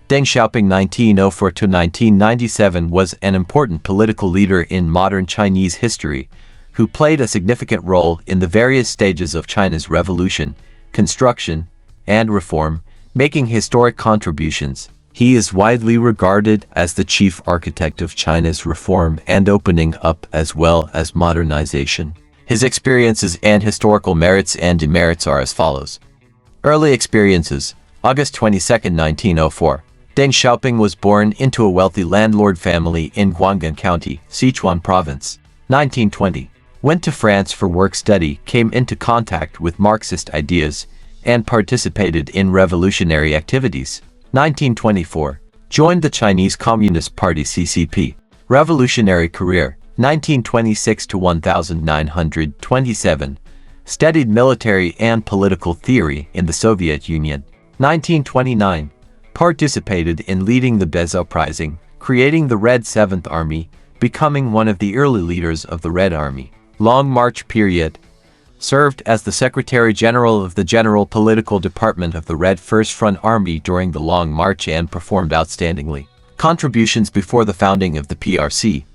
Deng Xiaoping (1904–1997) was an important political leader in modern Chinese history, who played a significant role in the various stages of China's revolution, construction, and reform, making historic contributions. He is widely regarded as the chief architect of China's reform and opening up as well as modernization. His experiences and historical merits and demerits are as follows. Early experiences. August 22, 1904. Deng Xiaoping was born into a wealthy landlord family in Guang'an County, Sichuan Province. 1920. Went to France for work study, came into contact with Marxist ideas, and participated in revolutionary activities. 1924. Joined the Chinese Communist Party (CCP). Revolutionary career. 1926 to 1927. Studied military and political theory in the Soviet Union. 1929. Participated in leading the Baise Uprising, creating the Red Seventh Army, becoming one of the early leaders of the Red Army. Long March period. Served as the Secretary General of the General Political Department of the Red First Front Army during the Long March and performed outstandingly. Contributions before the founding of the PRC.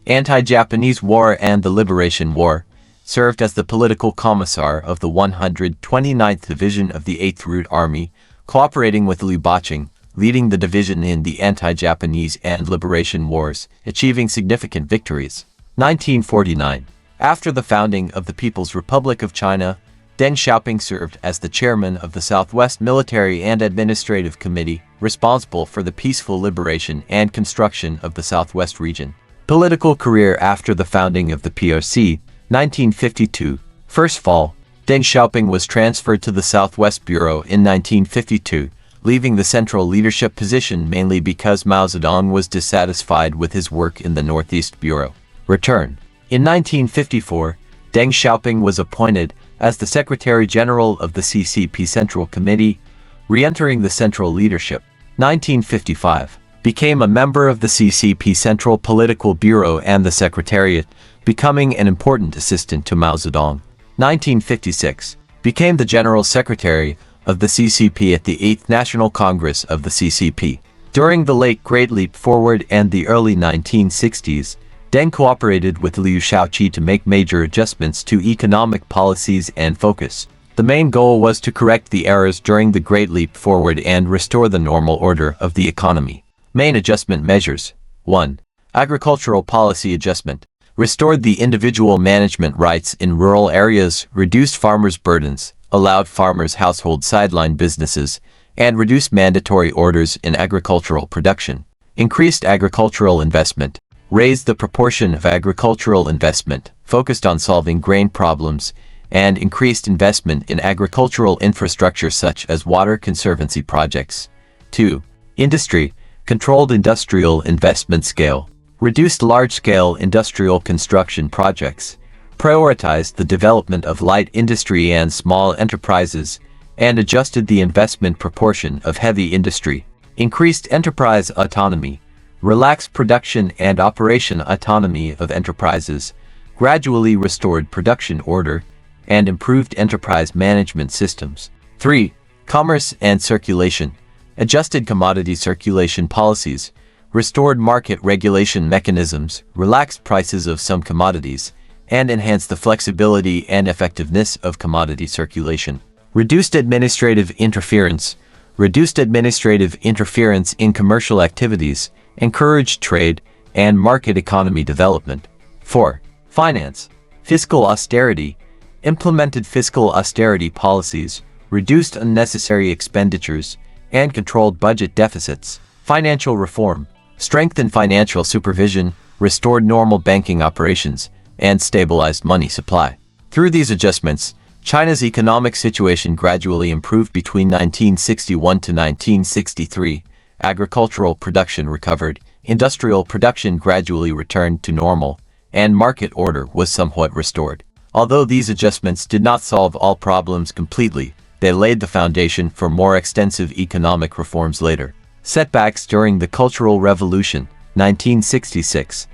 Anti-Japanese War and the Liberation War. Served as the political commissar of the 129th Division of the 8th Route Army, cooperating with Liu Bocheng, leading the division in the anti-Japanese and liberation wars, achieving significant victories. 1949. After the founding of the People's Republic of China, Deng Xiaoping served as the chairman of the Southwest Military and Administrative Committee, responsible for the peaceful liberation and construction of the Southwest region. Political career after the founding of the PRC. 1952. First fall. Deng Xiaoping was transferred to the Southwest Bureau in 1952, leaving the central leadership position mainly because Mao Zedong was dissatisfied with his work in the Northeast Bureau. Return. In 1954, Deng Xiaoping was appointed as the Secretary General of the CCP Central Committee, re-entering the central leadership. 1955. Became a member of the CCP Central Political Bureau and the Secretariat, becoming an important assistant to Mao Zedong. 1956. Became the General Secretary of the CCP at the 8th National Congress of the CCP. During the late Great Leap Forward and the early 1960s, Deng cooperated with Liu Shaoqi to make major adjustments to economic policies and focus. The main goal was to correct the errors during the Great Leap Forward and restore the normal order of the economy. Main adjustment measures. 1. Agricultural policy adjustment. Restored the individual management rights in rural areas, reduced farmers' burdens, allowed farmers' household sideline businesses, and reduced mandatory orders in agricultural production. Increased agricultural investment. Raised the proportion of agricultural investment, focused on solving grain problems, and increased investment in agricultural infrastructure such as water conservancy projects. 2. Industry. Controlled industrial investment scale. Reduced large-scale industrial construction projects. Prioritized the development of light industry and small enterprises, and adjusted the investment proportion of heavy industry. Increased enterprise autonomy. Relaxed production and operation autonomy of enterprises, gradually restored production order, and improved enterprise management systems. 3. Commerce and circulation. Adjusted commodity circulation policies, restored market regulation mechanisms, relaxed prices of some commodities, and enhanced the flexibility and effectiveness of commodity circulation. Reduced administrative interference. Reduced administrative interference in commercial activities, encouraged trade and market economy development. 4. Finance. Fiscal austerity. Implemented fiscal austerity policies, reduced unnecessary expenditures, and controlled budget deficits. Financial reform. Strengthened financial supervision, restored normal banking operations, and stabilized money supply. Through these adjustments, China's economic situation gradually improved between 1961 to 1963. Agricultural production recovered, industrial production gradually returned to normal, and market order was somewhat restored. Although these adjustments did not solve all problems completely, they laid the foundation for more extensive economic reforms later. Setbacks during the Cultural Revolution, 1966.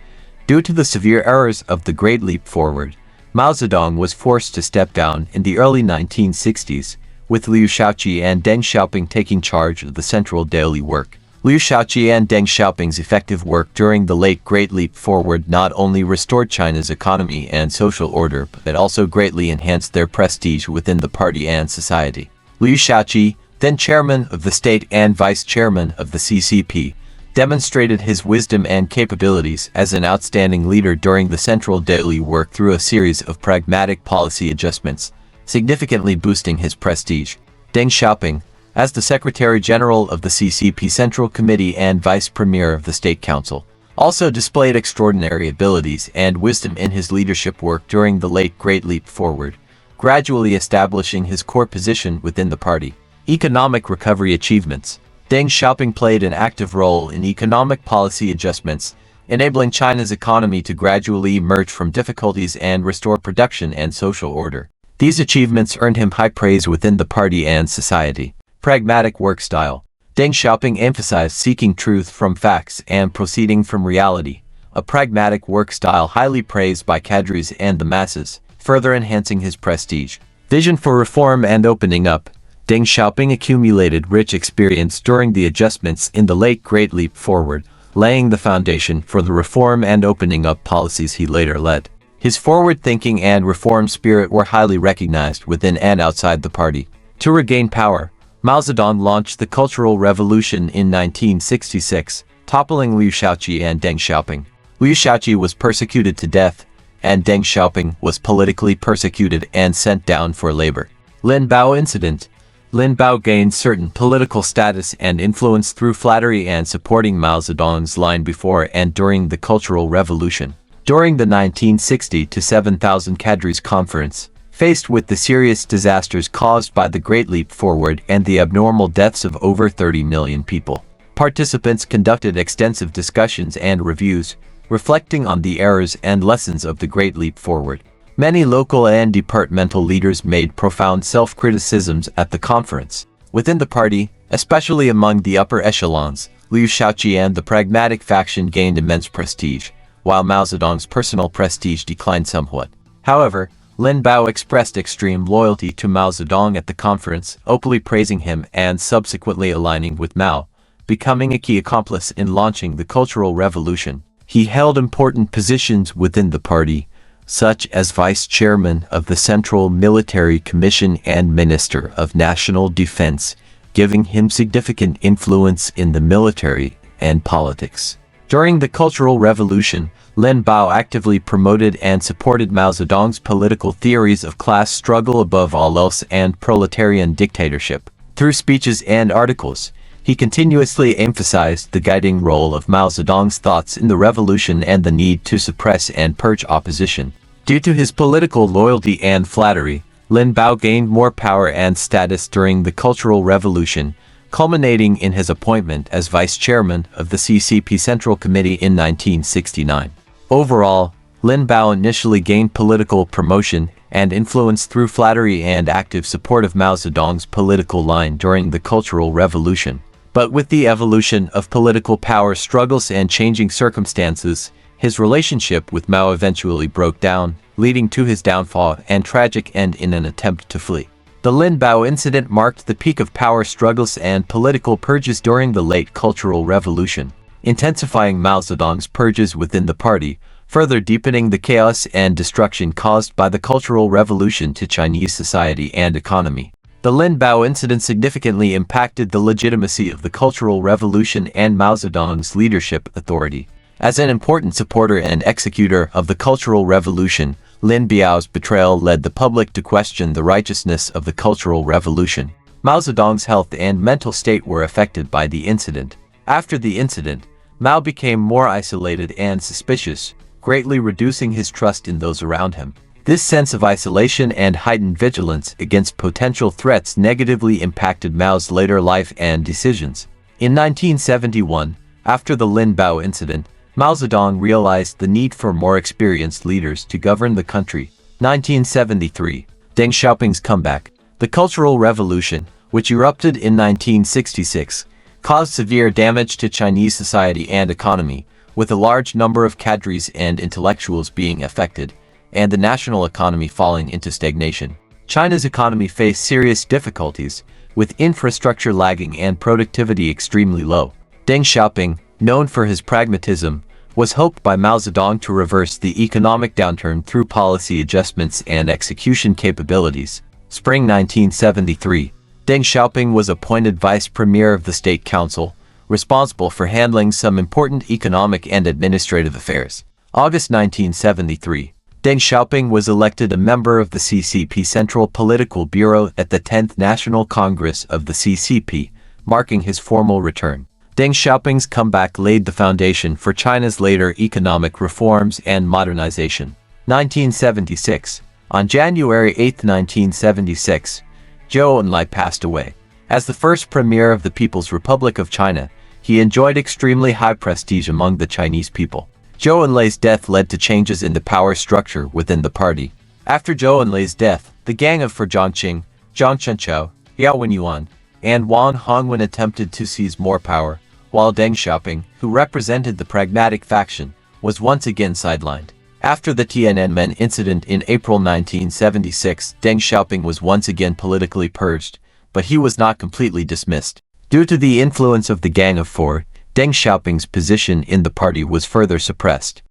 Due to the severe errors of the Great Leap Forward, Mao Zedong was forced to step down in the early 1960s, with Liu Shaoqi and Deng Xiaoping taking charge of the central daily work. Liu Shaoqi and Deng Xiaoping's effective work during the late Great Leap Forward not only restored China's economy and social order, but also greatly enhanced their prestige within the party and society. Liu Shaoqi, then chairman of the state and vice chairman of the CCP, demonstrated his wisdom and capabilities as an outstanding leader during the central daily work through a series of pragmatic policy adjustments, significantly boosting his prestige. Deng Xiaoping, as the Secretary-General of the CCP Central Committee and Vice Premier of the State Council, also displayed extraordinary abilities and wisdom in his leadership work during the late Great Leap Forward, gradually establishing his core position within the party. Economic recovery achievements. Deng Xiaoping played an active role in economic policy adjustments, enabling China's economy to gradually emerge from difficulties and restore production and social order. These achievements earned him high praise within the party and society. Pragmatic work style. Deng Xiaoping emphasized seeking truth from facts and proceeding from reality, a pragmatic work style highly praised by cadres and the masses, further enhancing his prestige. Vision for reform and opening up. Deng Xiaoping accumulated rich experience during the adjustments in the late Great Leap Forward, laying the foundation for the reform and opening up policies he later led. His forward-thinking and reform spirit were highly recognized within and outside the party. To regain power, Mao Zedong launched the Cultural Revolution in 1966, toppling Liu Shaoqi and Deng Xiaoping. Liu Shaoqi was persecuted to death, and Deng Xiaoping was politically persecuted and sent down for labor. Lin Bao Incident. Lin Bao gained certain political status and influence through flattery and supporting Mao Zedong's line before and during the Cultural Revolution. During the 1960 to 7,000 cadres conference, faced with the serious disasters caused by the Great Leap Forward and the abnormal deaths of over 30 million people, participants conducted extensive discussions and reviews, reflecting on the errors and lessons of the Great Leap Forward. Many local and departmental leaders made profound self-criticisms at the conference. Within the party, especially among the upper echelons, Liu Shaoqi and the pragmatic faction gained immense prestige, while Mao Zedong's personal prestige declined somewhat. However, Lin Bao expressed extreme loyalty to Mao Zedong at the conference, openly praising him and subsequently aligning with Mao, becoming a key accomplice in launching the Cultural Revolution. He held important positions within the party, such as Vice Chairman of the Central Military Commission and Minister of National Defense, giving him significant influence in the military and politics. During the Cultural Revolution, Lin Bao actively promoted and supported Mao Zedong's political theories of class struggle above all else and proletarian dictatorship. Through speeches and articles, he continuously emphasized the guiding role of Mao Zedong's thoughts in the revolution and the need to suppress and purge opposition. Due to his political loyalty and flattery, Lin Bao gained more power and status during the Cultural Revolution, culminating in his appointment as vice chairman of the CCP Central Committee in 1969. Overall, Lin Bao initially gained political promotion and influence through flattery and active support of Mao Zedong's political line during the Cultural Revolution. But with the evolution of political power struggles and changing circumstances, his relationship with Mao eventually broke down, leading to his downfall and tragic end in an attempt to flee. The Lin Bao incident marked the peak of power struggles and political purges during the late Cultural Revolution, intensifying Mao Zedong's purges within the party, further deepening the chaos and destruction caused by the Cultural Revolution to Chinese society and economy. The Lin Bao incident significantly impacted the legitimacy of the Cultural Revolution and Mao Zedong's leadership authority. As an important supporter and executor of the Cultural Revolution, Lin Bao's betrayal led the public to question the righteousness of the Cultural Revolution. Mao Zedong's health and mental state were affected by the incident. After the incident, Mao became more isolated and suspicious, greatly reducing his trust in those around him. This sense of isolation and heightened vigilance against potential threats negatively impacted Mao's later life and decisions. In 1971, after the Lin Bao incident, Mao Zedong realized the need for more experienced leaders to govern the country. 1973, Deng Xiaoping's comeback. The Cultural Revolution, which erupted in 1966, caused severe damage to Chinese society and economy, with a large number of cadres and intellectuals being affected, and the national economy falling into stagnation. China's economy faced serious difficulties, with infrastructure lagging and productivity extremely low. Deng Xiaoping, known for his pragmatism, was hoped by Mao Zedong to reverse the economic downturn through policy adjustments and execution capabilities. Spring 1973, Deng Xiaoping was appointed vice premier of the State Council, responsible for handling some important economic and administrative affairs. August 1973, Deng Xiaoping was elected a member of the CCP Central Political Bureau at the 10th National Congress of the CCP, marking his formal return. Deng Xiaoping's comeback laid the foundation for China's later economic reforms and modernization. 1976. On January 8, 1976, Zhou Enlai passed away. As the first premier of the People's Republic of China, he enjoyed extremely high prestige among the Chinese people. Zhou Enlai's death led to changes in the power structure within the party. After Zhou Enlai's death, the gang of Zhangqing, Zhang Chenchou, Yao Wenyuan, and Wang Hongwen attempted to seize more power, while Deng Xiaoping, who represented the pragmatic faction, was once again sidelined. After the Tiananmen incident in April 1976, Deng Xiaoping was once again politically purged, but he was not completely dismissed. Due to the influence of the Gang of Four, Deng Xiaoping's position in the party was further suppressed.